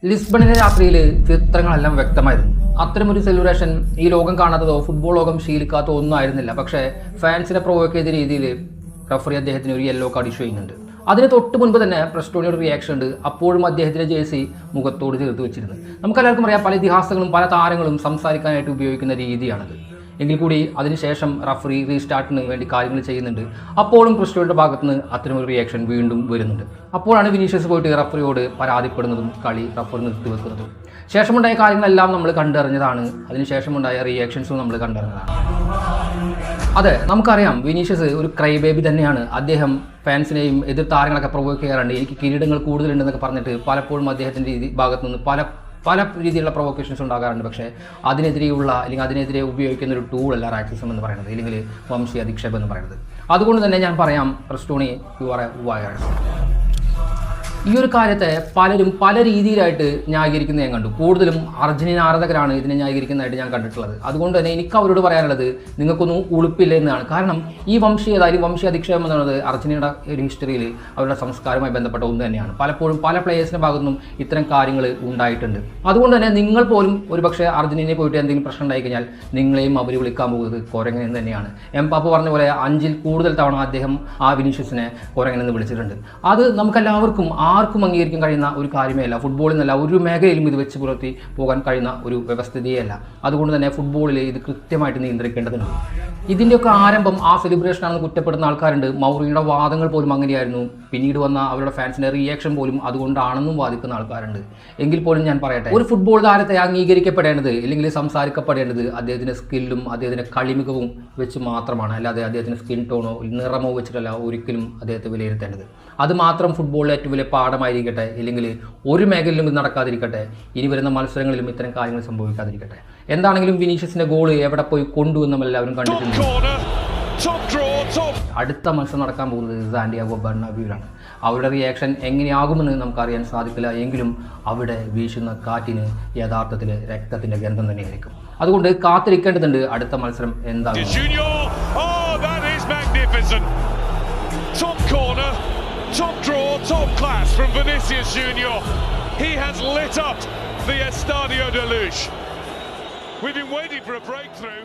ലിസ്ബണിലെ രാത്രിയിൽ ചിത്രങ്ങളെല്ലാം വ്യക്തമായിരുന്നു. അത്തരമൊരു സെലിബ്രേഷൻ ഈ ലോകം കാണാത്തതോ ഫുട്ബോൾ ലോകം ശീലിക്കാത്തതോ ഒന്നും ആയിരുന്നില്ല. പക്ഷേ ഫാൻസിനെ പ്രൊവോക്ക് ചെയ്ത രീതിയിൽ റഫറി അദ്ദേഹത്തിന് ഒരു യെല്ലോ കാർഡ് ഇഷ്യൂ ചെയ്യുന്നുണ്ട്. അതിന് തൊട്ട് മുൻപ് തന്നെ പ്രസ്റ്റോണിയുടെ ഒരു റിയാക്ഷൻ ഉണ്ട്. അപ്പോഴും അദ്ദേഹത്തിന്റെ ജേഴ്സി മുഖത്തോട് ചേർത്ത് വെച്ചിരുന്നു. നമുക്കെല്ലാവർക്കും അറിയാം, പല ഇതിഹാസങ്ങളും പല താരങ്ങളും സംസാരിക്കാനായിട്ട് ഉപയോഗിക്കുന്ന രീതിയാണത്. എങ്കിൽ കൂടി അതിനുശേഷം റഫറി റീസ്റ്റാർട്ടിന് വേണ്ടി കാര്യങ്ങൾ ചെയ്യുന്നുണ്ട്. അപ്പോഴും ക്രിസ്റ്റോയുടെ ഭാഗത്ത് നിന്ന് അത്തരമൊരു റിയാക്ഷൻ വീണ്ടും വരുന്നുണ്ട്. അപ്പോഴാണ് വിനീഷ്യസ് പോയിട്ട് റഫറിയോട് പരാതിപ്പെടുന്നതും കളി റഫറി നിർത്തിവെക്കുന്നതും. ശേഷമുണ്ടായ കാര്യങ്ങളെല്ലാം നമ്മൾ കണ്ടറിഞ്ഞതാണ്. അതിനുശേഷമുണ്ടായ റിയാക്ഷൻസും നമ്മൾ കണ്ടറിഞ്ഞതാണ്. അതെ, നമുക്കറിയാം വിനീഷ്യസ് ഒരു ക്രൈ ബേബി തന്നെയാണ്. അദ്ദേഹം ഫാൻസിനെയും എതിർ താരങ്ങളൊക്കെ പ്രൊവോക്ക് ചെയ്യാറുണ്ട്. എനിക്ക് കിരീടങ്ങൾ കൂടുതലുണ്ടെന്നൊക്കെ പറഞ്ഞിട്ട് പലപ്പോഴും അദ്ദേഹത്തിൻ്റെ ഭാഗത്തു നിന്ന് പല രീതിയിലുള്ള പ്രൊവോക്കേഷൻസ് ഉണ്ടാകാറുണ്ട്. പക്ഷേ അതിനെതിരെയുള്ള അല്ലെങ്കിൽ അതിനെതിരെ ഉപയോഗിക്കുന്ന ഒരു ടൂളല്ല റാക്സിസം എന്ന് പറയുന്നത്, അല്ലെങ്കിൽ വംശീയ അധിക്ഷേപം എന്ന് പറയുന്നത്. അതുകൊണ്ട് തന്നെ ഞാൻ പറയാം, പ്രസ്റ്റോണി യു ആർ എ വയർ. ഈ ഒരു കാര്യത്തെ പലരും പല രീതിയിലായിട്ട് ന്യായീകരിക്കുന്നത് ഞാൻ കണ്ടു. കൂടുതലും അർജന്റീന ആരാധകരാണ് ഇതിനെ ന്യായീകരിക്കുന്നതായിട്ട് ഞാൻ കണ്ടിട്ടുള്ളത്. അതുകൊണ്ട് തന്നെ എനിക്ക് അവരോട് പറയാനുള്ളത്, നിങ്ങൾക്കൊന്നും ഉളുപ്പില്ല എന്നാണ്. കാരണം ഈ വംശീയത അല്ലെങ്കിൽ വംശീയ അധിക്ഷേപം എന്നുള്ളത് അർജന്റീനയുടെ ഒരു ഹിസ്റ്ററിയിൽ അവരുടെ സംസ്കാരവുമായി ബന്ധപ്പെട്ട ഒന്ന് തന്നെയാണ്. പലപ്പോഴും പല പ്ലേയേഴ്സിൻ്റെ ഭാഗത്തുനിന്നും ഇത്തരം കാര്യങ്ങൾ ഉണ്ടായിട്ടുണ്ട്. അതുകൊണ്ട് തന്നെ നിങ്ങൾ പോലും ഒരുപക്ഷെ അർജന്റീനയിൽ പോയിട്ട് എന്തെങ്കിലും പ്രശ്നം ഉണ്ടായി കഴിഞ്ഞാൽ നിങ്ങളെയും അവർ വിളിക്കാൻ പോകുന്നത് കുരങ്ങനെന്ന് തന്നെയാണ്. എംബാപ്പെ പറഞ്ഞ പോലെ 5-ൽ കൂടുതൽ തവണ അദ്ദേഹം ആ വിനീഷ്യസിനെ കുരങ്ങനെന്ന് വിളിച്ചിട്ടുണ്ട്. അത് നമുക്കെല്ലാവർക്കും ആർക്കും അംഗീകരിക്കാൻ കഴിയുന്ന ഒരു കാര്യമേ അല്ല. ഫുട്ബോളിൽ നിന്നല്ല ഒരു മേഖലയിലും ഇത് വെച്ച് പുലർത്തി പോകാൻ കഴിയുന്ന ഒരു വ്യവസ്ഥിതിയല്ല. അതുകൊണ്ട് തന്നെ ഫുട്ബോളിൽ ഇത് കൃത്യമായിട്ട് നിയന്ത്രിക്കേണ്ടതുണ്ട്. ഇതിൻ്റെയൊക്കെ ആരംഭം ആ സെലിബ്രേഷനാണെന്ന് കുറ്റപ്പെടുന്ന ആൾക്കാരുണ്ട്. മൗറിയുടെ വാദങ്ങൾ പോലും അങ്ങനെയായിരുന്നു. പിന്നീട് വന്ന അവരുടെ ഫാൻസിൻ്റെ റിയാക്ഷൻ പോലും അതുകൊണ്ടാണെന്നും വാദിക്കുന്ന ആൾക്കാരുണ്ട്. എങ്കിൽ പോലും ഞാൻ പറയട്ടെ, ഒരു ഫുട്ബോൾ താരത്തെ അംഗീകരിക്കപ്പെടേണ്ടത് അല്ലെങ്കിൽ സംസാരിക്കപ്പെടേണ്ടത് അദ്ദേഹത്തിൻ്റെ സ്കില്ലും അദ്ദേഹത്തിൻ്റെ കളിമികവും വെച്ച് മാത്രമാണ്. അല്ലാതെ അദ്ദേഹത്തിൻ്റെ സ്കിൻ ടോണോ നിറമോ വെച്ചിട്ടല്ല ഒരിക്കലും അദ്ദേഹത്തെ വിലയിരുത്തേണ്ടത്. അത് മാത്രം ഫുട്ബോളിലെ ഏറ്റവും വലിയ പാഠമായിരിക്കട്ടെ. ഇല്ലെങ്കിൽ ഒരു മേഖലയിലും ഇത് നടക്കാതിരിക്കട്ടെ. ഇനി വരുന്ന മത്സരങ്ങളിലും ഇത്തരം കാര്യങ്ങൾ സംഭവിക്കാതിരിക്കട്ടെ. എന്താണെങ്കിലും വിനീഷ്യസിന്റെ ഗോള് എവിടെ പോയി കൊണ്ടുവന്ന് നമ്മൾ എല്ലാവരും കണ്ടിട്ടുണ്ട്. അടുത്ത മത്സരം നടക്കാൻ പോകുന്നത് സാന്റിയാഗോ ബെർണബ്യൂവിലാണ്. അവരുടെ റിയാക്ഷൻ എങ്ങനെയാകുമെന്ന് നമുക്കറിയാൻ സാധിക്കില്ല. എങ്കിലും അവിടെ വീശുന്ന കാറ്റിന് യഥാർത്ഥത്തിൽ രക്തത്തിന്റെ ഗന്ധം തന്നെയായിരിക്കും. അതുകൊണ്ട് കാത്തിരിക്കേണ്ടതുണ്ട് അടുത്ത മത്സരം എന്താകും. Top draw, top class from Vinicius Junior. He has lit up the Estadio de Luz. We've been waiting for a breakthrough.